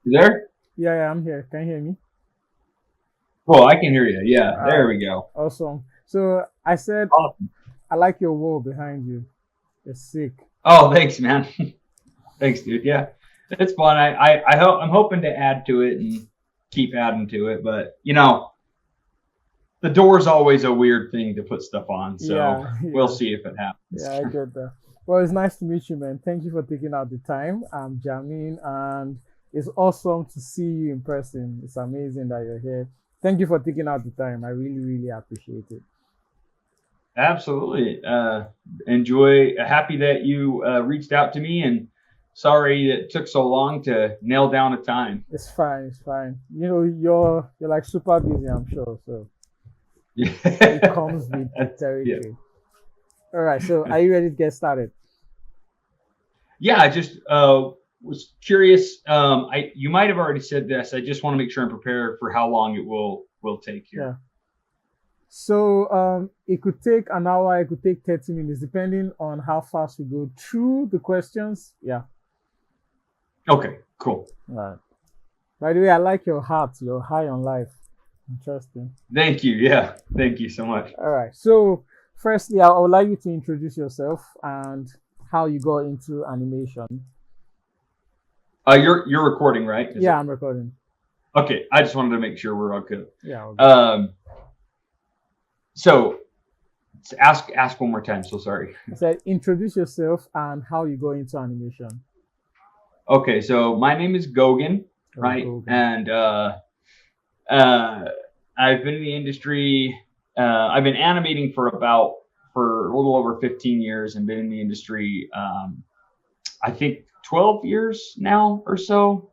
You there? Yeah, I'm here. Can you hear me? Cool, I can hear you. Yeah, All there right, we go. awesome. So I said Awesome. I like your wall behind you. It's sick. Oh, thanks, man. Thanks, dude. Yeah, it's fun. I'm hoping to add to it and keep adding to it, but the door's always a weird thing to put stuff on, so Yeah, we'll yeah, see if it happens. yeah. I get that. Well, it's nice to meet you, man. Thank you for taking out the time. I'm Jamin, and it's awesome to see you in person. It's amazing that you're here. Thank you for taking out the time. I really, really appreciate it. Absolutely. Enjoy. Happy that you reached out to me, and sorry that it took so long to nail down a time. It's fine. It's fine. You're like super busy, I'm sure. So it Yeah. comes with the Yeah. territory. All right. So are you ready to get started? Yeah, I just was curious. You might have already said this. I just want to make sure I'm prepared for how long it will take Yeah. here. So it could take an hour, it could take 30 minutes, depending on how fast we go through the questions. Yeah. Okay, cool. Right. By the way, I like your hat. You're high on life. Interesting. Thank you. Yeah, thank you so much. All right. So, firstly, I would like you to introduce yourself and how you got into animation. You're recording, right? Is Yeah, it I'm recording. okay? I just wanted to make sure we're all good. Yeah, all good. Um, so ask one more time. So sorry. I said, introduce yourself and how you go into animation. Okay, so my name is Gogan, Oh, right? go, go. And uh, I've been in the industry. I've been animating for a little over 15 years, and been in the industry. I think 12 years now or so.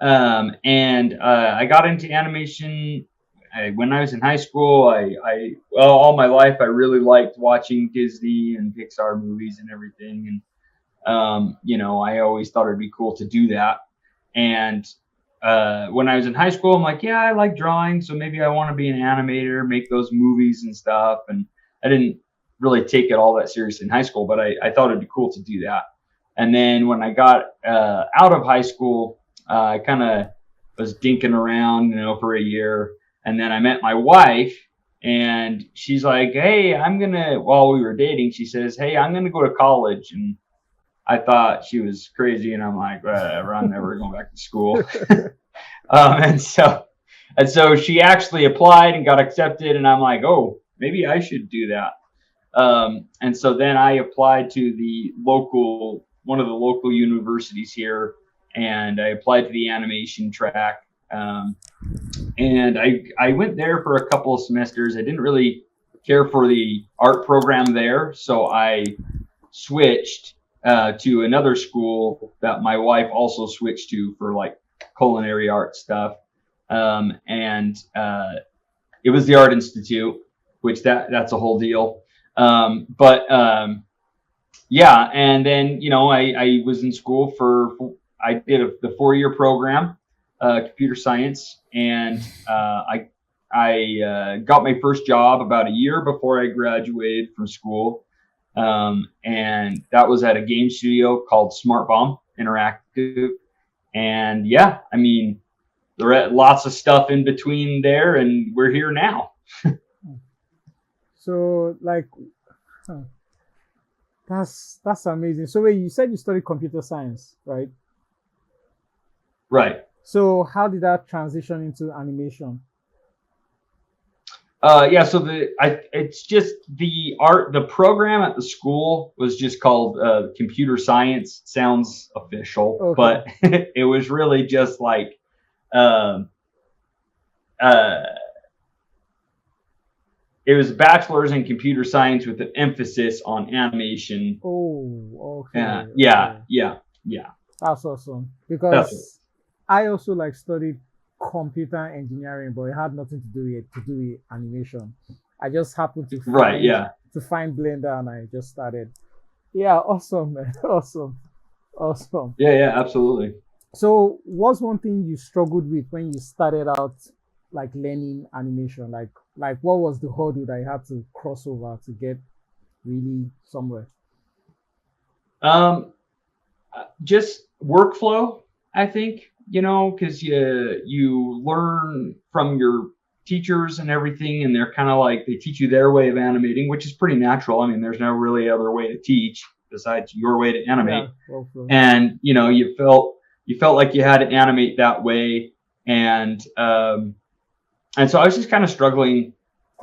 And I got into animation when I was in high school. Well, all my life I really liked watching Disney and Pixar movies and everything, and I always thought it'd be cool to do that. And when I was in high school, I'm like, yeah, I like drawing, so maybe I want to be an animator, make those movies and stuff. And I didn't really take it all that seriously in high school, but I thought it'd be cool to do that. And then when I got out of high school, I kind of was dinking around, for a year. And then I met my wife, and she's like, hey, while we were dating, she says, hey, I'm going to go to college. And I thought she was crazy, and I'm like, whatever, I'm never going back to school. And so she actually applied and got accepted, and I'm like, oh, maybe I should do that. And so then I applied to one of the local universities here, and I applied to the animation track. And I went there for a couple of semesters. I didn't really care for the art program there, so I switched to another school that my wife also switched to for like culinary art stuff. And it was the Art Institute, which that's a whole deal. But yeah, and then I was in school I did the 4-year program, computer science, and I got my first job about a year before I graduated from school, and that was at a game studio called Smart Bomb Interactive. And yeah, I mean, there are lots of stuff in between there, and we're here now. So, like, huh, that's amazing. So, wait, you said you studied computer science, right? Right. So, how did that transition into animation? Yeah, so it's just the program at the school was just called computer science. Sounds official, Okay. but it was really just like um, uh, it was a bachelor's in computer science with an emphasis on animation. Oh, okay, Yeah, okay. yeah, yeah. That's awesome. That's it. Because I also like studied computer engineering, but it had nothing to do with animation. I just happened Right. Yeah. to find Blender and I just started. Yeah, awesome, man. Awesome. Awesome. Yeah. Yeah. Absolutely. So what's one thing you struggled with when you started out like learning animation? Like what was the hurdle that you had to cross over to get really somewhere? Um, just workflow, I think. because you learn from your teachers and everything, and they're kind of like they teach you their way of animating, which is pretty natural. I mean, there's no really other way to teach besides your way to Yeah, animate. workflow. And you felt like you had to animate that way, and so I was just kind of struggling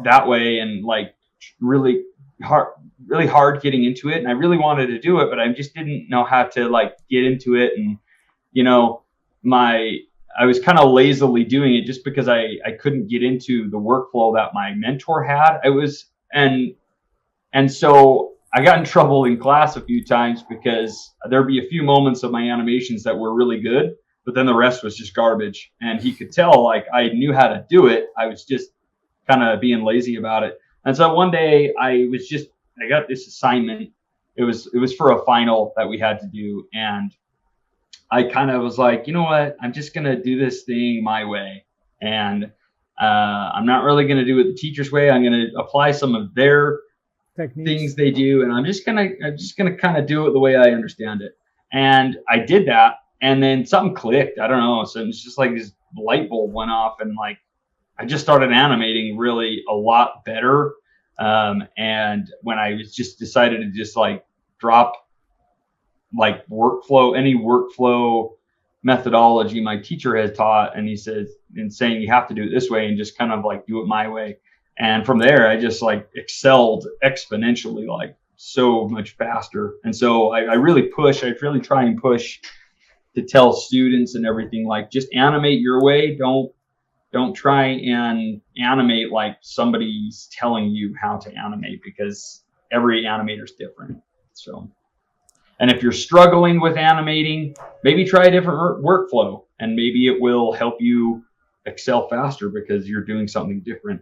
that way, and like really hard really hard getting into it, and I really wanted to do it, but I just didn't know how to like get into it. And you know my I was kind of lazily doing it just because I couldn't get into the workflow that my mentor had. I was and so I got in trouble in class a few times because there'd be a few moments of my animations that were really good, but then the rest was just garbage. And he could tell like I knew how to do it. I was just kind of being lazy about it. And so one day I got this assignment. It was for a final that we had to do, and I kind of was like, you know what? I'm just gonna do this thing my way, and I'm not really gonna do it the teacher's way. I'm gonna apply some of their Techniques. things they do, and I'm just gonna kind of do it the way I understand it. And I did that, and then something clicked. I don't know. So it's just like this light bulb went off, and like I just started animating really a lot better. And when I was just decided to just like drop like any workflow methodology my teacher has taught, and he says, and saying you have to do it this way, and just kind of like do it my way. And from there, I just like excelled exponentially, like so much faster. And so I really try and push to tell students and everything, like just animate your way. Don't try and animate like somebody's telling you how to animate, because every animator is different. So, and if you're struggling with animating, maybe try a different workflow, and maybe it will help you excel faster because you're doing something different.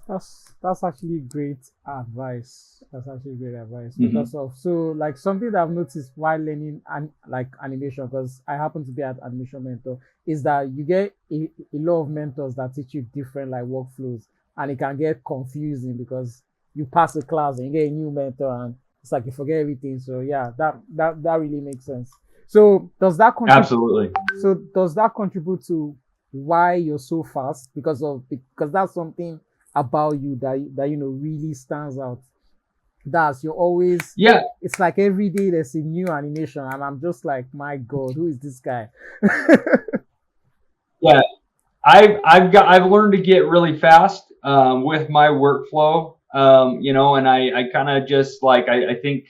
That's actually great advice. That's actually great advice Mm-hmm. because of so like something that I've noticed while learning and like animation, because I happen to be an animation mentor, is that you get a lot of mentors that teach you different like workflows, and it can get confusing because you pass a class and you get a new mentor and it's like you forget everything. So yeah, that really makes sense. So Absolutely. does that contribute to why you're so fast? Because that's something about you that really stands out. That's you're always Yeah, it's like every day there's a new animation and I'm just like, my God, who is this guy? yeah. I've learned to get really fast with my workflow. And I kind of just like I think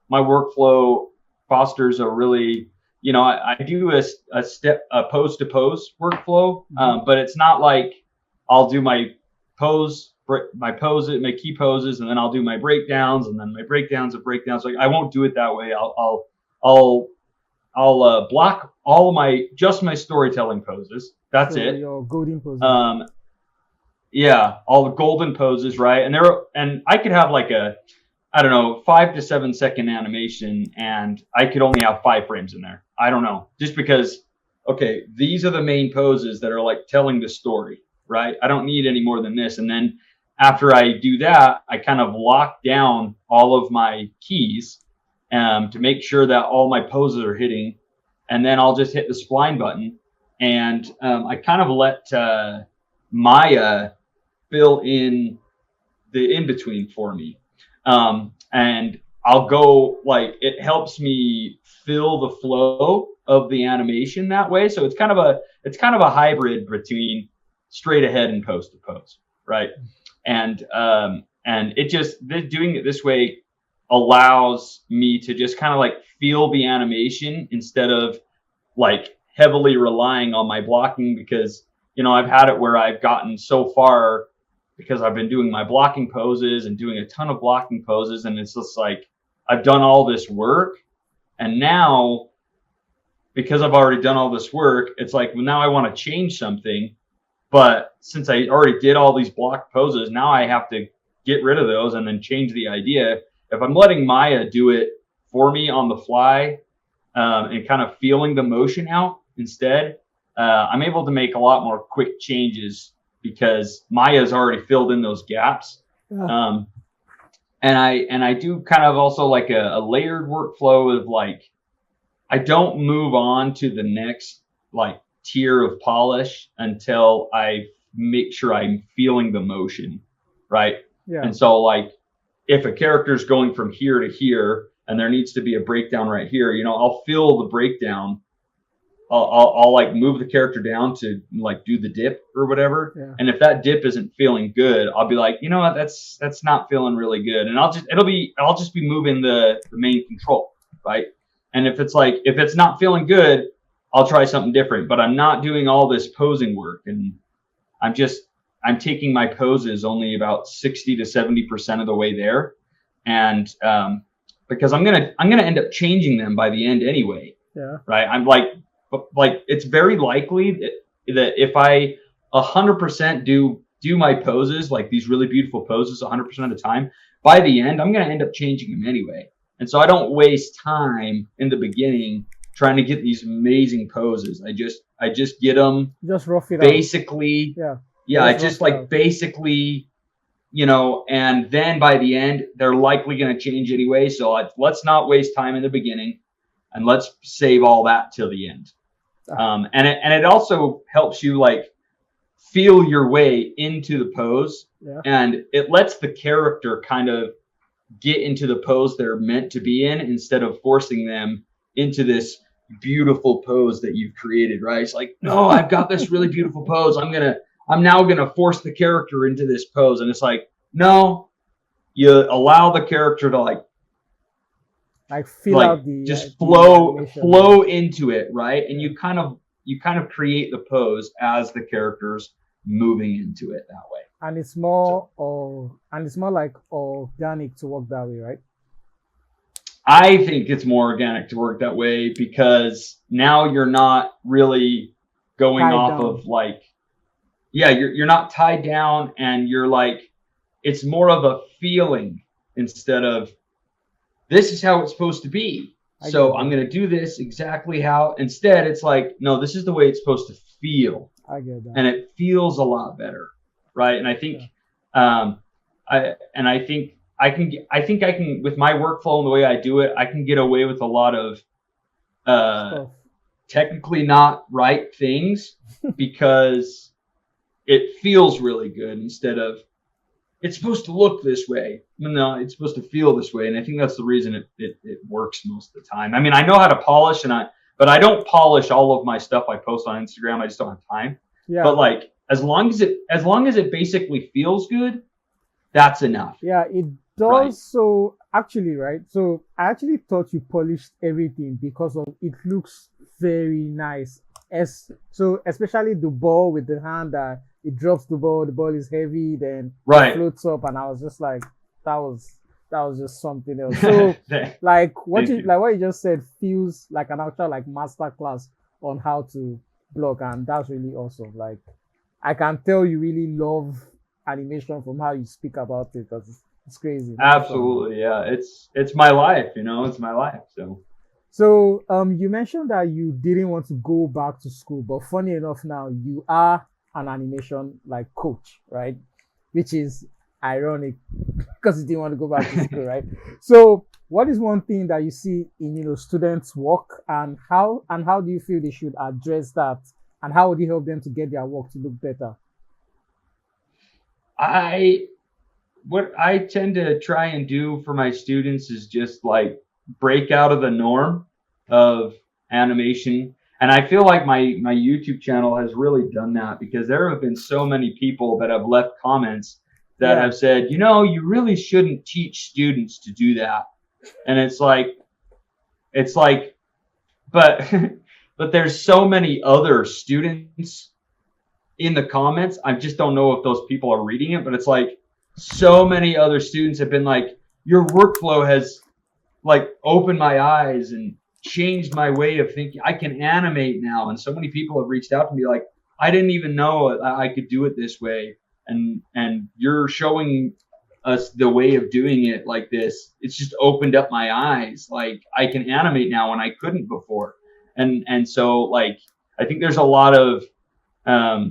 my workflow fosters a really, I do a pose to pose workflow, Mhm. but it's not like I'll do my key poses, and then I'll do my breakdowns, and then my breakdowns of breakdowns. Like I won't do it that way. I'll block all of my storytelling poses. That's So it. your golden poses. Um, yeah, all the golden poses, right? And I could have like a, I don't know, 5 to 7 second animation, and I could only have 5 frames in there. I don't know, just because. Okay, these are the main poses that are like telling the story, right? I don't need any more than this. And then after I do that, I kind of lock down all of my keys to make sure that all my poses are hitting, and then I'll just hit the spline button, and I kind of let Maya fill in the in between for me. And I'll go like it helps me fill the flow of the animation that way. So it's kind of a hybrid between straight ahead and post to post, right? And it just doing it this way allows me to just kind of like feel the animation instead of like heavily relying on my blocking, because I've had it where I've gotten so far because I've been doing my blocking poses and doing a ton of blocking poses, and it's just like I've done all this work, and now because I've already done all this work, it's like, well, now I want to change something, but since I already did all these block poses, now I have to get rid of those and then change the idea. If I'm letting Maya do it for me on the fly, and kind of feeling the motion out instead, I'm able to make a lot more quick changes because Maya's already filled in those gaps. Yeah. Um, and I do kind of also like a layered workflow of like I don't move on to the next like tier of polish until I make sure I'm feeling the motion, right? Yeah. And so like if a character is going from here to here and there needs to be a breakdown right here, I'll feel the breakdown. I'll like move the character down to like do the dip or whatever. Yeah. And if that dip isn't feeling good, I'll be like, you know what, that's not feeling really good. And I'll just be moving the main control, right? And if it's not feeling good, I'll try something different. But I'm not doing all this posing work, and I'm taking my poses only about 60 to 70% of the way there, and because I'm gonna end up changing them by the end anyway. Yeah. Right. I'm like it's very likely that if I 100% do my poses, like these really beautiful poses 100% of the time, by the end, I'm going to end up changing them anyway. And so I don't waste time in the beginning trying to get these amazing poses. I just get them just rough it basically. out. Yeah. I just like basically, and then by the end, they're likely going to change anyway. So let's not waste time in the beginning, and let's save all that till the end. And it also helps you like feel your way into the pose, and it lets the character kind of get into the pose they're meant to be in instead of forcing them into this beautiful pose that you've created, right? It's like, no, I've got this really beautiful pose. I'm now gonna force the character into this pose, and it's like, no, you allow the character to like feel out the just flow into it, right? And you kind of create the pose as the character's moving into it that way. And it's more like organic to work that way, right? I think it's more organic to work that way because now you're not really going tied off down. Of like, yeah, you're not tied down, and you're like, it's more of a feeling instead of this is how it's supposed to be. So I'm going to do this exactly how. Instead, it's like, no, this is the way it's supposed to feel. I get that. And it feels a lot better, right? And I think, I think I can with my workflow and the way I do it, I can get away with a lot of technically not right things because it feels really good instead of it's supposed to look this way. No, it's supposed to feel this way. And I think that's the reason it works most of the time. I mean, I know how to polish but I don't polish all of my stuff I post on Instagram. I just don't have time. Yeah. But like, as long as it basically feels good, that's enough. Yeah, it does. Right. So actually, right. So I actually thought you polished everything because of it looks very nice. So especially the ball with the hand that it drops the ball is heavy, then it floats up, and I was just like, that was just something else. So like what you just said feels like an actual like master class on how to block, and that's really awesome. Like I can tell you really love animation from how you speak about it because it's crazy. Absolutely, yeah. It's my life, it's my life. So you mentioned that you didn't want to go back to school, but funny enough now you are an animation like coach, right? Which is ironic because you didn't want to go back to school, right? So what is one thing that you see in students' work, and how do you feel they should address that, and how would you help them to get their work to look better? What I tend to try and do for my students is just like break out of the norm of animation. And I feel like my YouTube channel has really done that because there have been so many people that have left comments that have said, you really shouldn't teach students to do that. And it's like, but there's so many other students in the comments. I just don't know if those people are reading it, but it's like so many other students have been like, your workflow has like opened my eyes and changed my way of thinking. I can animate now. And so many people have reached out to me like, I didn't even know I could do it this way. And you're showing us the way of doing it like this. It's just opened up my eyes. Like I can animate now when I couldn't before. And so like, I think there's a lot of, no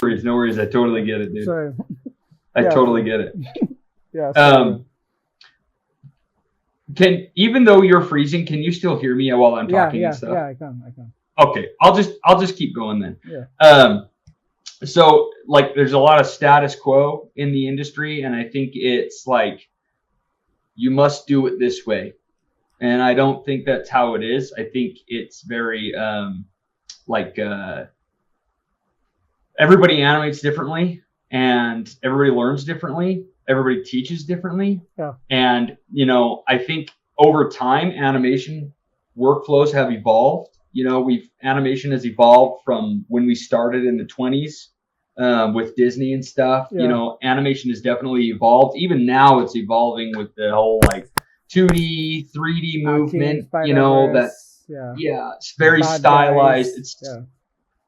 worries. I totally get it, dude. Sorry. I totally get it. Yeah. even though you're freezing, can you still hear me while I'm Yeah, talking and yeah, stuff? yeah. I can. Okay, I'll just keep going then. Yeah. So like there's a lot of status quo in the industry, and I think it's like you must do it this way. And I don't think that's how it is. I think it's very like everybody animates differently, and everybody learns differently, everybody teaches differently. Yeah. And I think over time animation workflows have evolved. We've animation has evolved from when we started in the 20s with Disney and stuff. Yeah. Animation has definitely evolved. Even now it's evolving with the whole like 2D 3D Arcane, movement. Spider That Verse. Yeah. yeah, it's very Bad stylized. guys. It's Yeah.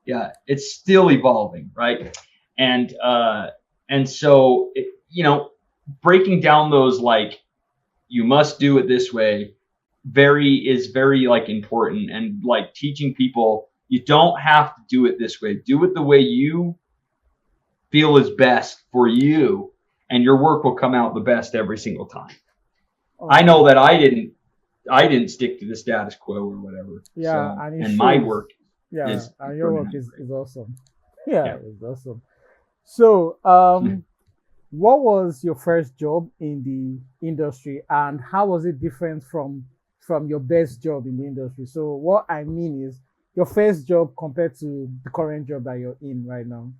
yeah, it's still evolving, right? And so breaking down those like you must do it this way is very like important, and like teaching people you don't have to do it this way. Do it the way you feel is best for you, and your work will come out the best every single time. I know Awesome. that I didn't stick to the status quo or whatever. Yeah, So, and it and my shows. work Yeah, is and your turning work out great. is awesome. Yeah, Yeah. it's awesome. So, what was your first job in the industry, and how was it different from your best job in the industry? So, what I mean is your first job compared to the current job that you're in right now.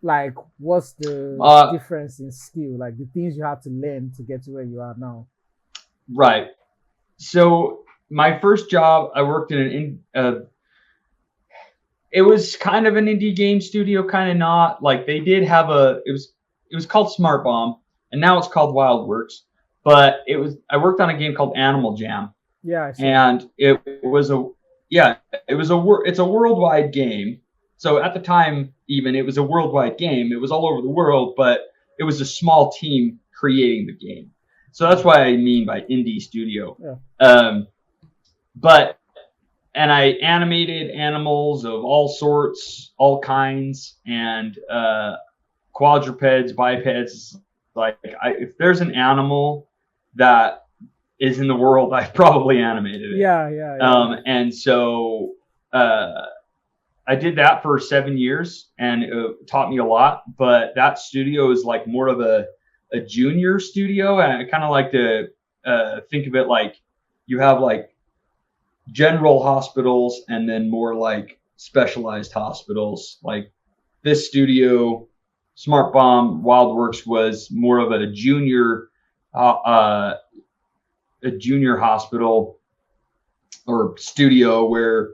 Like, what's the Uh, difference in skill? Like the things you had to learn to get to where you are now. right. So my first job, I worked it was kind of an indie game studio, kind of not. Like they did have it was called Smart Bomb, and now it's called Wildworks. But I worked on a game called Animal Jam, Yeah, I saw. and it was a yeah, it's a worldwide game. So at the time, even it was a worldwide game. It was all over the world, but it was a small team creating the game. So that's Yeah, what I mean by indie studio. yeah. Um, but and I animated animals of all sorts, all kinds, and quadrupeds, bipeds. Like if there's an animal that is in the world, I probably animated it. Yeah, yeah, yeah. And so I did that for 7 years, and it taught me a lot. But that studio is like more of a junior studio, and I kind of like to think of it like you have like general hospitals and then more like specialized hospitals. Like this studio, Smart Bomb Wildworks was more of a junior hospital or studio where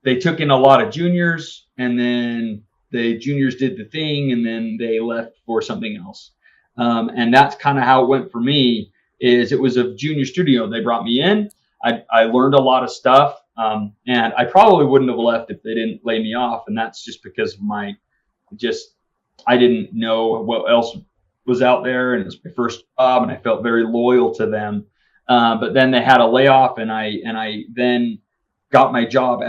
they took in a lot of juniors, and then the juniors did the thing, and then they left for something else. And that's kind of how it went for me. Is it was a junior studio. They brought me in. I learned a lot of stuff, and I probably wouldn't have left if they didn't lay me off. And that's just because of my just I didn't know what else was out there, and it was my first job, and I felt very loyal to them. But then they had a layoff, and I then got my job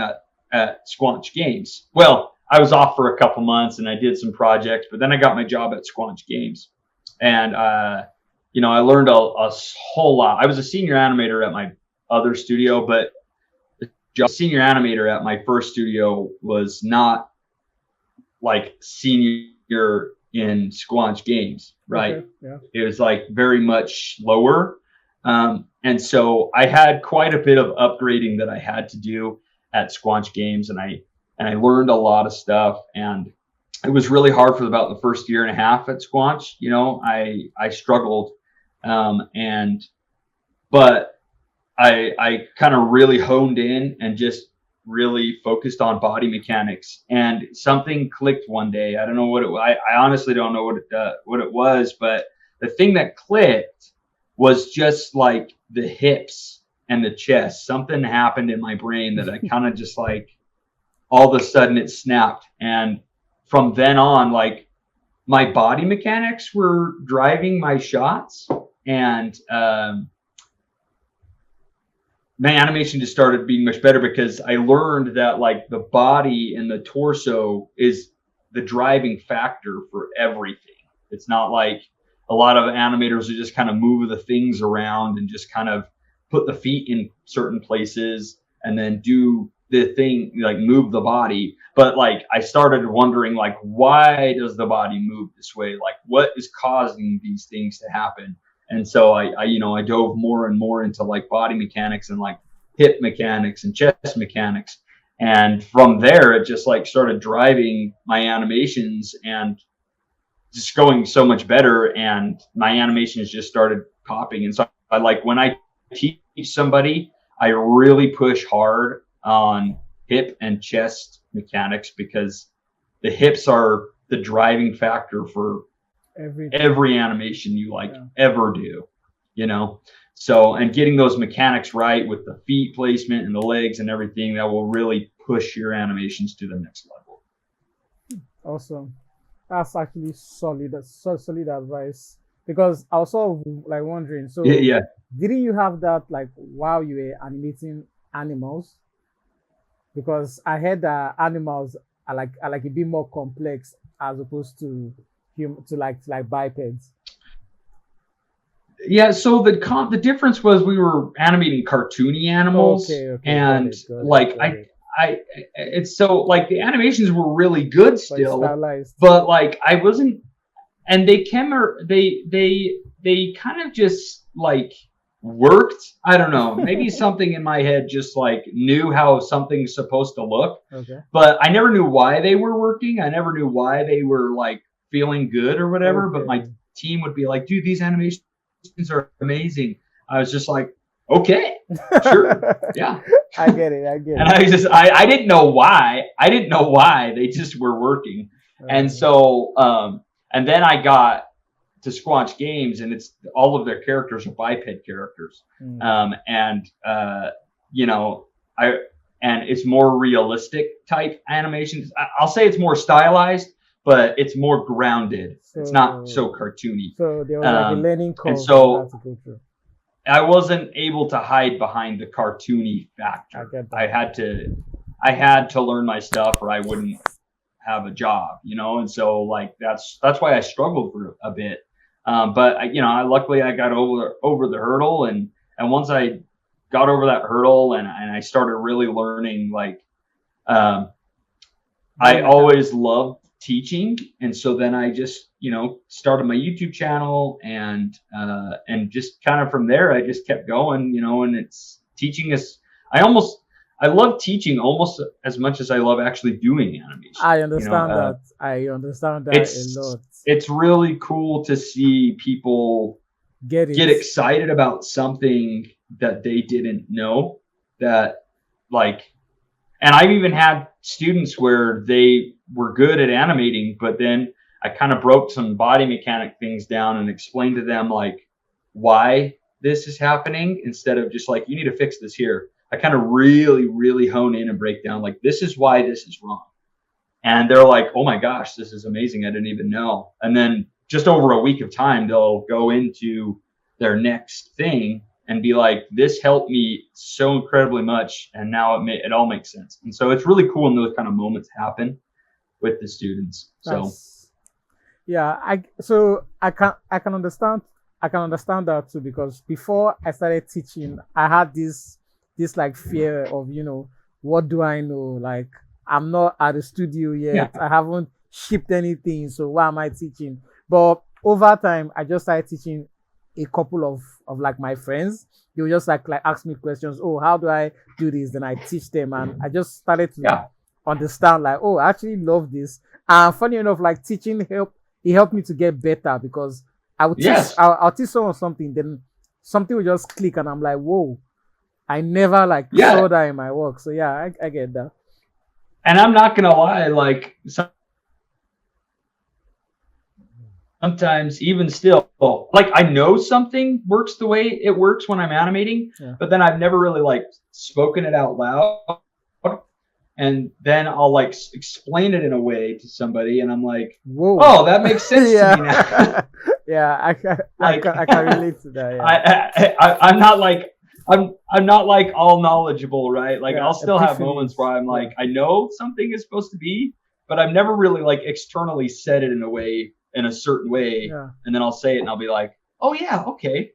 at Squanch Games. Well, I was off for a couple months, and I did some projects, but then I got my job at Squanch Games, and I learned a whole lot. I was a senior animator at my other studio, but the senior animator at my first studio was not like senior in Squanch Games, Okay, right? yeah. It was like very much lower. And so I had quite a bit of upgrading that I had to do at Squanch Games, and I learned a lot of stuff, and it was really hard for about the first year and a half at Squanch. I struggled, and but I kind of really honed in and just really focused on body mechanics, and something clicked one day. I don't know what it was. I honestly don't know what it was, but the thing that clicked was just like the hips and the chest. Something happened in my brain that I kind of just like all of a sudden it snapped, and from then on, like my body mechanics were driving my shots, and my animation just started being much better because I learned that like the body and the torso is the driving factor for everything. It's not like a lot of animators would just kind of move the things around and just kind of put the feet in certain places and then do the thing, like move the body. But like I started wondering, like, why does the body move this way? Like, what is causing these things to happen? And so I dove more and more into like body mechanics and like hip mechanics and chest mechanics. And from there, it just like started driving my animations and just going so much better. And my animations just started popping. And so I like when I teach somebody, I really push hard on hip and chest mechanics because the hips are the driving factor for every animation you like ever do, you know? So, and getting those mechanics right with the feet placement and the legs and everything, that will really push your animations to the next level. Awesome. That's actually solid. That's so solid advice. Because I was sort of like wondering, so Yeah. didn't you have that like while you were animating animals? Because I heard that animals are like a bit more complex as opposed to to like bipeds. Yeah, so the difference was we were animating cartoony animals, Okay, okay, got and it, got it, like got it. I it's so like the animations were really good But it's still, stylized. but like I wasn't, and they kind of just like worked. I don't know, maybe something in my head just like knew how something's supposed to look, Okay, but I never knew why they were working. I never knew why they were like feeling good or whatever. But my okay. team would be like, "Dude, these animations are amazing." I was just like, "Okay, sure, yeah." I get it. I get And it. I didn't know why. I didn't know why they just were working. And Uh, so and then I got to Squanch Games, and it's all of their characters are biped characters. mm. And you know, I and it's more realistic type animations. I'll say it's more stylized, but it's more grounded. It's not so So cartoony. so there was like a learning And curve that you had so to go through. I wasn't able to hide behind the cartoony I factor. get I that. had to I had to learn my stuff or I wouldn't have a job, you know. And so like that's why I struggled for a bit. But I luckily I got over the hurdle, and once I got over that hurdle and I started really learning, like um, Body I mechanics. always loved teaching, and so then I just started my YouTube channel, and just kind of from there I just kept going, and it's teaching is I almost I love teaching almost as much as I love actually doing animation. I understand that. I understand that a It's lot. it's really cool to see people Get get it. excited about something that they didn't know, that like, and I've even had students where they were good at animating, but then I kind of broke some body mechanic things down and explained to them like why this is happening instead of just like, you need to fix this here. I kind of really, really hone in and break down like, this is why this is wrong. And they're like, oh my gosh, this is amazing. I didn't even know. And then just over a week of time, they'll go into their next thing and be like, this helped me so incredibly much. And now it all makes sense. And so it's really cool when those kind of moments happen with the students. So That's yeah. I can understand that too because before I started teaching, I had this like fear of what do I know? Like I'm not at the studio yeah, yet. I haven't shipped anything, so why am I teaching? But over time, I just started teaching a couple of like my friends. They would just like ask me questions. Oh, how do I do this? Then I teach them, and I just started to yeah, understand like, oh, I actually love this. And funny enough, like teaching helped me to get better because yes, I'll teach someone something, then something will just click, and I'm like, whoa, I never like yeah. saw that in my work. So yeah, I get that. And I'm not going to lie, like sometimes even still, like I know something works the way it works when I'm animating, Yeah. but then I've never really like spoken it out loud. And then I'll like explain it in a way to somebody, and I'm like, Whoa. "Oh, that makes sense to me now." Yeah. Yeah, Like, I can relate to that. Yeah. I'm not like I'm not like all knowledgeable, right? Like Yeah. I'll still have moments Epiphanies. where I'm Yeah. like, I know something is supposed to be, but I've never really like externally said it in a way in a certain way, Yeah. and then I'll say it and I'll be like, oh yeah, okay,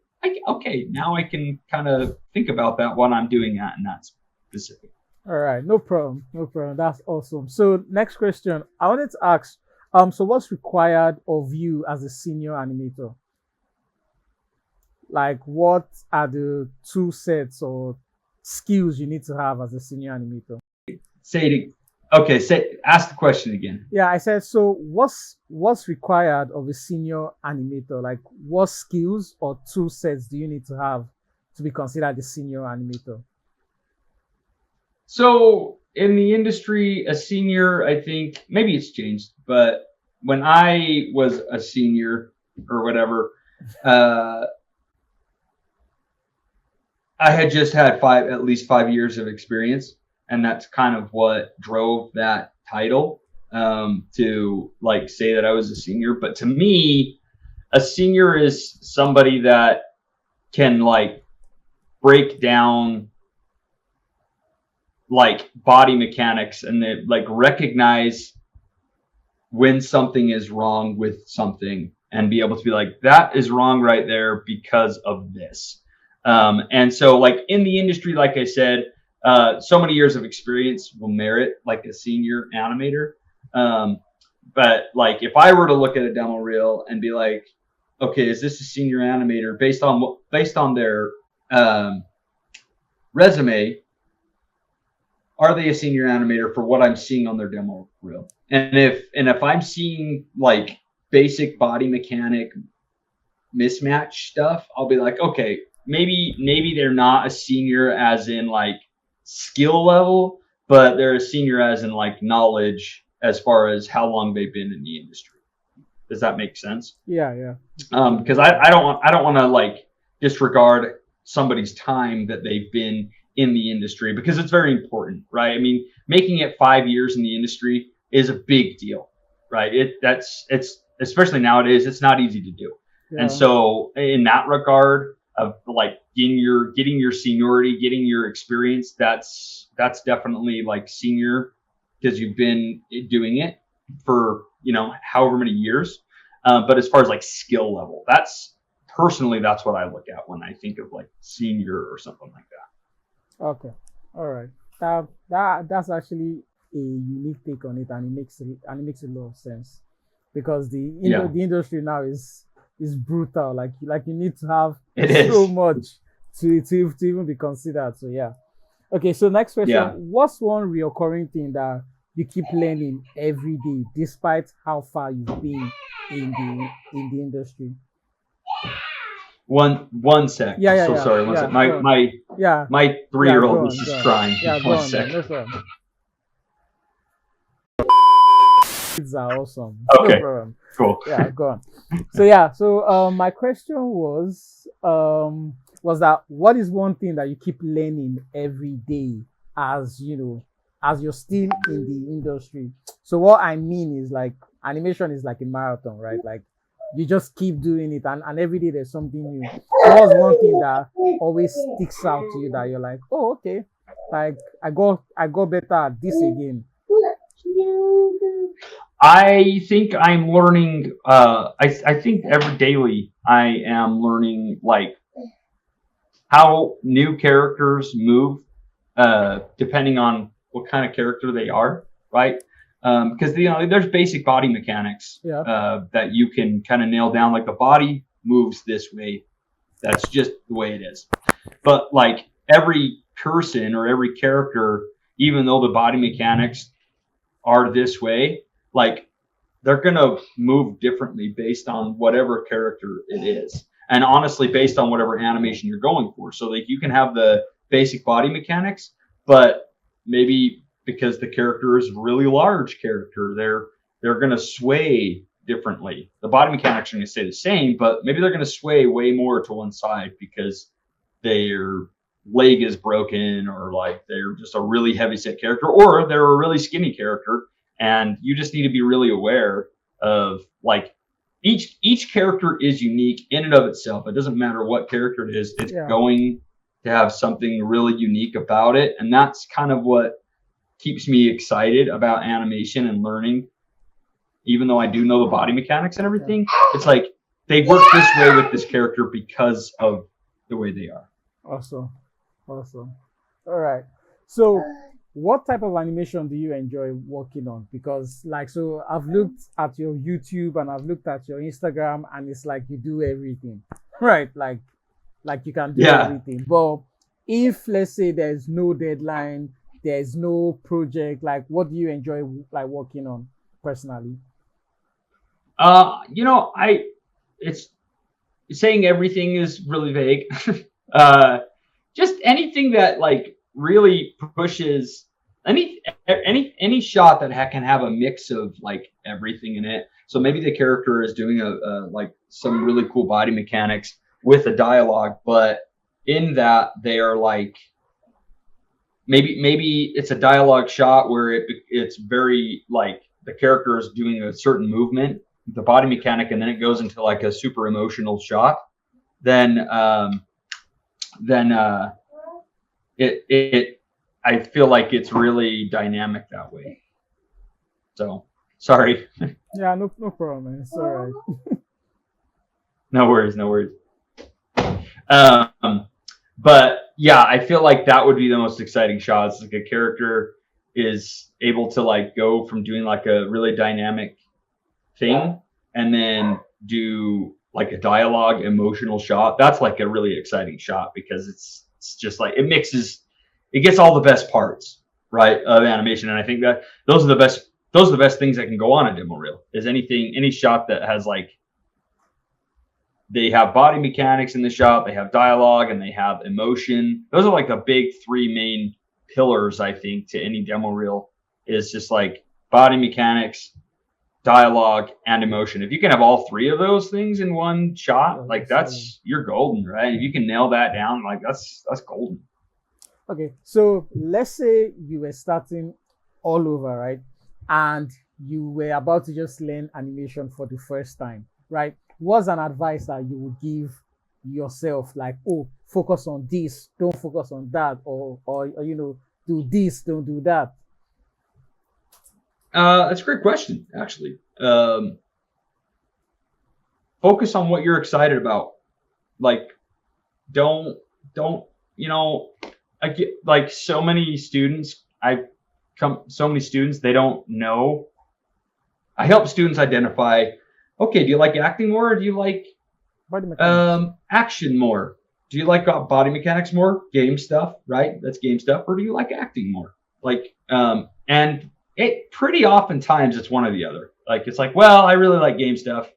okay, now I can kind of think about that when I'm doing that and that's specific. All right, no problem, no problem. That's awesome. So next question, I wanted to ask, so what's required of you as a senior animator? Like, what are the two sets or skills you need to have as a senior animator? Say it. Okay, ask the question again. Yeah, I said, so what's required of a senior animator? Like, what skills or tool sets do you need to have to be considered a senior animator? So in the industry, a senior, I think maybe it's changed, but when I was a senior or whatever, uh, I had just had at least 5 years of experience, and that's kind of what drove that title, to like say that I was a senior. But to me, a senior is somebody that can like break down like body mechanics and they like recognize when something is wrong with something and be able to be like, that is wrong right there because of this. And so like in the industry, like I said, so many years of experience will merit like a senior animator. But like if I were to look at a demo reel and be like, okay, is this a senior animator based on their resume? Are they a senior animator for what I'm seeing on their demo reel? And if I'm seeing like basic body mechanic mismatch stuff, I'll be like, okay, maybe they're not a senior as in like skill level, but they're a senior as in like knowledge as far as how long they've been in the industry. Does that make sense? Yeah, yeah. Because I don't want to like disregard somebody's time that they've been in the industry because it's very important, right? I mean, making it 5 years in the industry is a big deal, right? It's especially nowadays, it's not easy to do. And Yeah. so in that regard of like getting your seniority, getting your experience, that's definitely like senior because you've been doing it for, however many years. But as far as like skill level, that's what I look at when I think of like senior or something like that. Okay. All right. That's actually a unique take on it, and it makes a lot of sense because Yeah, the industry now is brutal. Like you need to have it so is. much to even be considered. So yeah. Okay. So next question: Yeah. what's one recurring thing that you keep learning every day, despite how far you've been in the industry? One sec. Yeah, yeah, So yeah, sorry. One sec. yeah. Go My on. my Yeah, my three yeah. year Go old niece on, go is on. crying. Yeah, go One on, sec. man. No problem. Kids are awesome. No Okay. problem. Cool. Yeah, go on. So yeah, so my question was that what is one thing that you keep learning every day as as you're still in the industry? So what I mean is like animation is like a marathon, right? Like you just keep doing it and every day there's something new. So what's one thing that always sticks out to you that you're like, oh okay, like I got better at this again. I think I'm learning. I think every daily I am learning like how new characters move, depending on what kind of character they are, right? Because there's basic body mechanics Yeah. that you can kind of nail down. Like the body moves this way. That's just the way it is. But like every person or every character, even though the body mechanics are this way, like they're going to move differently based on whatever character it is. And honestly, based on whatever animation you're going for. So like you can have the basic body mechanics, but maybe because the character is a really large character, they're going to sway differently. The body mechanics are going to stay the same, but maybe they're going to sway way more to one side because their leg is broken or like they're just a really heavy set character or they're a really skinny character and you just need to be really aware of like each character is unique in and of itself. It doesn't matter what character it is, it's Yeah. going to have something really unique about it, and that's kind of what keeps me excited about animation and learning even though I do know the body mechanics and Yeah. everything. It's like they work this way with this character because of the way they are. Awesome. Awesome. All right. So, what type of animation do you enjoy working on? Because, like, so I've looked at your YouTube and I've looked at your Instagram, and it's like you do everything, right? Like you can do Yeah. everything. But if let's say there's no deadline, there's no project, like, what do you enjoy like working on personally? I it's saying everything is really vague. uh, just anything that like really pushes any shot that can have a mix of like everything in it. So maybe the character is doing a like some really cool body mechanics with a dialogue, but in that they are like maybe it's a dialogue shot where it's very like the character is doing a certain movement, the body mechanic, and then it goes into like a super emotional shot. Then then it I feel like it's really dynamic that way. So sorry. Yeah, no problem, man. It's all right. No worries, no worries. Um, but yeah, I feel like that would be the most exciting shots. Like a character is able to like go from doing like a really dynamic thing and then do like a dialogue emotional shot. That's like a really exciting shot because it's just like it gets all the best parts, right, of animation. And I think that those are the best things that can go on a demo reel is any shot that has like they have body mechanics in the shot, they have dialogue, and they have emotion. Those are like the big three main pillars, I think, to any demo reel is just like body mechanics, dialogue, and emotion. If you can have all three of those things in one shot, like you're golden, right? If you can nail that down, like that's golden. Okay, so let's say you were starting all over, right? And you were about to just learn animation for the first time, right? What's an advice that you would give yourself? Like, oh, focus on this, don't focus on that, or do this, don't do that. That's a great question, actually. Focus on what you're excited about. Like, don't I get like so many students. I've come so many students they don't know. I help students identify. Okay, do you like acting more, or do you like Body mechanics. action more? Do you like body mechanics more? Game stuff, right? That's game stuff. Or do you like acting more? Like, and it pretty oftentimes it's one or the other. Like, it's like, well, I really like game stuff,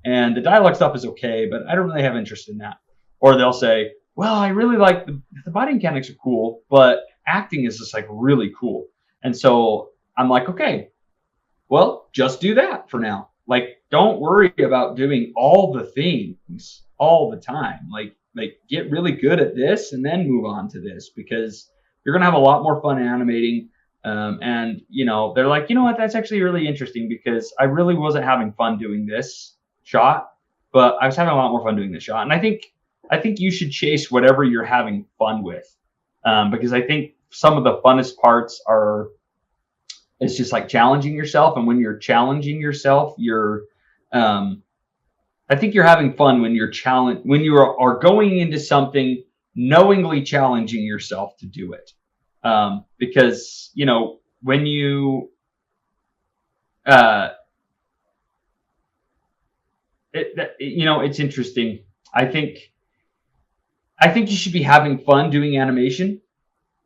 and the dialogue stuff is okay, but I don't really have interest in that. Or they'll say, well, I really like the body mechanics are cool, but acting is just like really cool. And so I'm like, okay, well, just do that for now. Like, don't worry about doing all the things all the time. Like get really good at this and then move on to this because you're gonna have a lot more fun animating. And they're like, you know what, that's actually really interesting because I really wasn't having fun doing this shot, but I was having a lot more fun doing this shot. And I think you should chase whatever you're having fun with, because I think some of the funnest parts are it's just like challenging yourself. And when you're challenging yourself, I think you're having fun when when you are going into something knowingly challenging yourself to do it. Because, when uh, it's interesting. I think you should be having fun doing animation.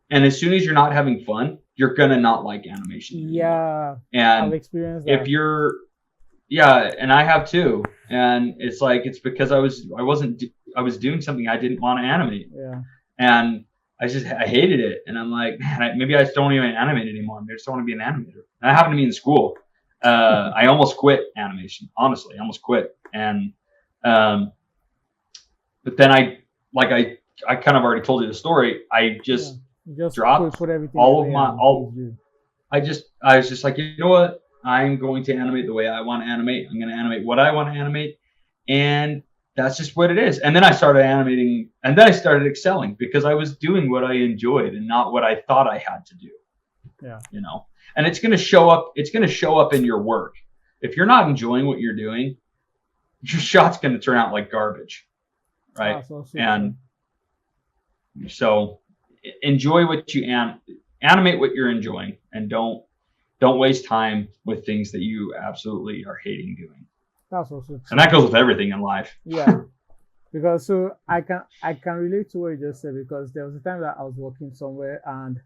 And as soon as you're not having fun, you're going to not like animation anymore. Yeah, I've And experienced if that. you're yeah, and I have too. And it's like it's because I was doing something I didn't want to animate, Yeah. and I hated it. And I'm like, man, maybe I just don't even animate anymore. Maybe I just don't want to be an animator. And that happened to me in school. I almost quit animation. Honestly, I almost quit. And um, but then I kind of already told you the story. I Yeah. just You just dropped put everything all of away my and all did you. I was just like, you know what? I'm going to animate the way I want to animate. I'm going to animate what I want to animate. And that's just what it is. And then I started animating and then I started excelling because I was doing what I enjoyed and not what I thought I had to do, Yeah. And it's going to show up. It's going to show up in your work. if you're not enjoying what you're doing, your shot's going to turn out like garbage, right? That's also true. And so enjoy what you animate what you're enjoying, and don't waste time with things that you absolutely are hating doing. That's also And true. that goes with everything in life. Yeah. Because so I can relate to what you just said, because there was a time that I was working somewhere and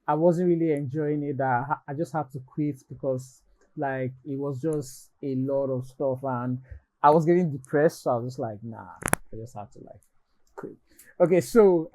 I wasn't really enjoying it, that I just had to quit because like it was just a lot of stuff and I was getting depressed, so I was just like, nah, I just had to like quit. Okay, so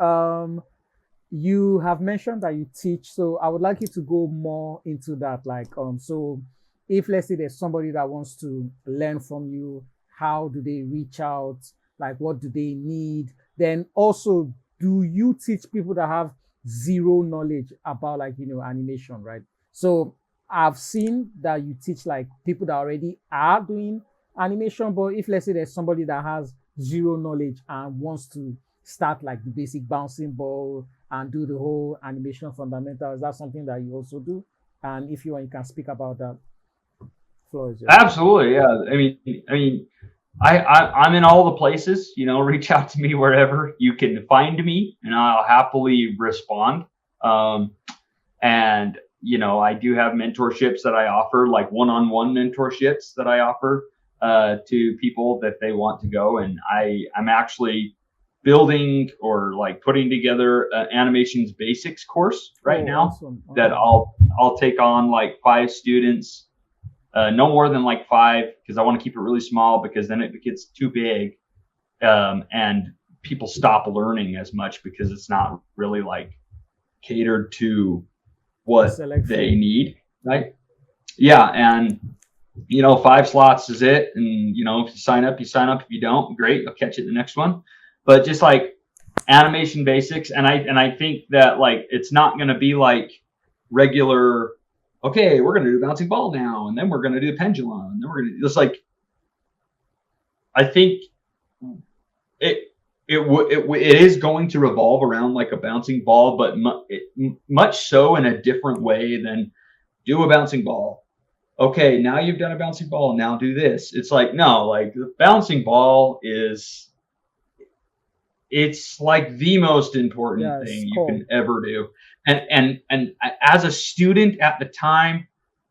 you have mentioned that you teach, so I would like you to go more into that. Like, so if let's say there's somebody that wants to learn from you, how do they reach out? Like, what do they need? Then also, do you teach people that have zero knowledge about like animation, right? So I've seen that you teach like people that already are doing animation, but if let's say there's somebody that has zero knowledge and wants to start like the basic bouncing ball and do the whole animation fundamentals. That's something that you also do. And if you want, you can speak about that. Floor is yours. Absolutely, yeah. I'm in all the places. Reach out to me wherever you can find me, and I'll happily respond. Um, and I do have mentorships that I offer, like one-on-one mentorships that I offer to people that they want to go. And I'm actually building or like putting together an animations basics course right Oh, now awesome. that Awesome. I'll take on like 5 students, no more than like 5, because I want to keep it really small, because then it gets too big, and people stop learning as much because it's not really like catered to The what select they few. need, right? Yeah, and 5 slots is it, and if you sign up, you sign up. If you don't, great, you'll catch it in the next one. But just like animation basics, and I think that like it's not going to be like regular. Okay, we're going to do bouncing ball now, and then we're going to do pendulum, and then we're going to just like I think it it is going to revolve around like a bouncing ball, but much so in a different way than do a bouncing ball. Okay, now you've done a bouncing ball, now do this. It's like, no, like the bouncing ball it's like the most important Yeah, thing it's you called. can ever do. And as a student at the time,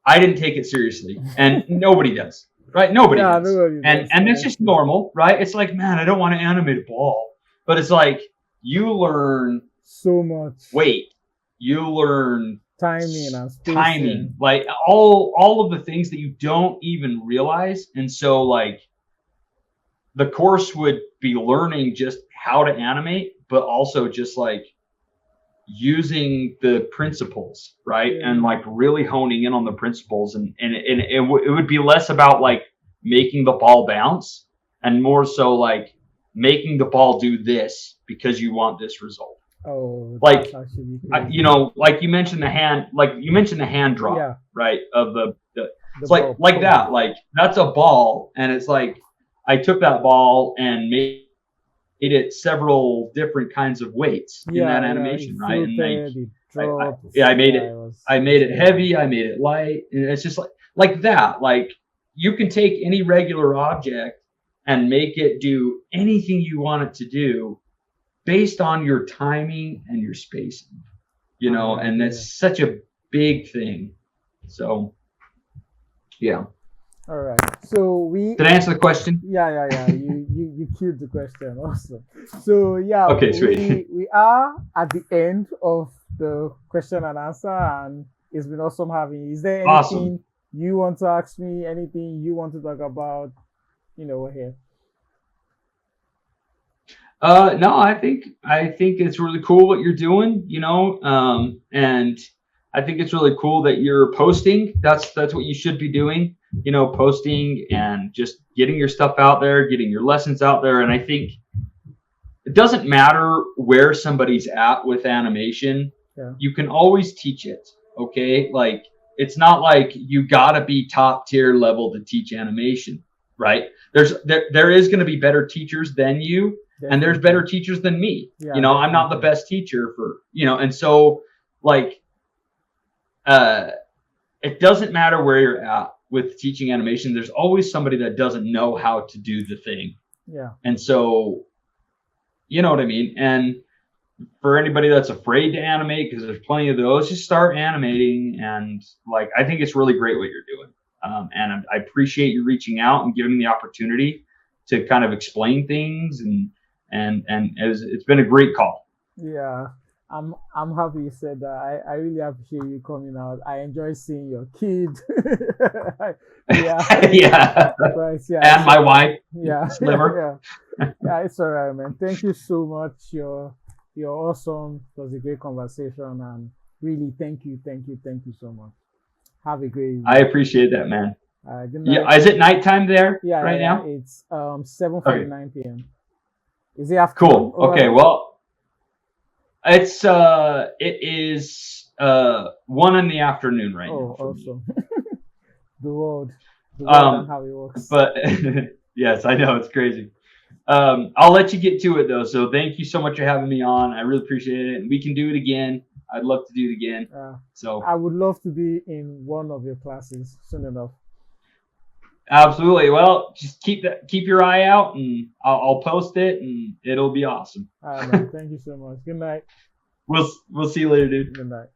I didn't take it seriously, and nobody does, right? Nobody Yeah, does, nobody and does, and it's just honestly. normal, right? It's like, man, I don't want to animate a ball, but it's like you learn So much weight, you learn timing and timing, spacing. like all of the things that you don't even realize. And so like the course would be learning just how to animate, but also just like using the principles, right? And Yeah. like really honing in on the principles, and it would be less about like making the ball bounce, and more so like making the ball do this because you want this result. Oh, that's Like actually crazy. like you mentioned the hand drop, Yeah, right? Of the the it's like ball like pump. that. Like that's a ball, and it's like I took that ball and made it several different kinds of weights in that Yeah, yeah. It animation, right? And like floated, it I dropped. yeah, Yeah, I it made was it crazy. heavy, I made it light, and it's just like that. Like you can take any regular object and make it do anything you want it to do based on your timing and your spacing, All right, and yeah. that's such a big thing. So yeah. All right. So we Did I answer the question? yeah, yeah, yeah. You killed the question. Awesome. So yeah, Okay, sweet. we are at the end of the question and answer, and it's been awesome having you. Is there Awesome. anything you want to ask me? Anything you want to talk about? We're here. No, I think it's really cool what you're doing, and I think it's really cool that you're posting. That's what you should be doing, posting and just getting your stuff out there, getting your lessons out there. And I think it doesn't matter where somebody's at with animation, Yeah. you can always teach it. Okay, like it's not like you gotta be top tier level to teach animation, right? There is going to be better teachers than you, and there's better Definitely. teachers than me. Yeah, I'm not the definitely. best teacher for and so like uh it doesn't matter where you're at. with teaching animation, there's always somebody that doesn't know how to do the thing. Yeah. And so, you know what I mean? And for anybody that's afraid to animate, because there's plenty of those, just start animating. And like, I think it's really great what you're doing. And I appreciate you reaching out and giving me the opportunity to kind of explain things. And it's been a great call. Yeah, I'm happy you said that. I really appreciate you coming out. I enjoy seeing your kid. Yeah, Yeah. but yeah, And my wife, yeah, Slimmer. yeah, it's all right, man. Thank you so much. You're awesome. It was a great conversation, and really, thank you so much. Have a great I evening. appreciate that, man. Good night. Yeah. Is it nighttime there Yeah, right now? It's Okay. 7:49 p.m. Is it afternoon Cool. over Okay. there? Well, it is 1 in the afternoon right Oh, now for me. awesome. The world, the world, and Um, how it works. but yes, I know it's crazy. I'll let you get to it though. So thank you so much for having me on. I really appreciate it. And we can do it again. I'd love to do it again. So I would love to be in one of your classes soon enough. absolutely. Well, just keep your eye out, and I'll post it, and it'll be awesome. All right, man. Thank you so much. Good night. We'll see you later, dude. Good night.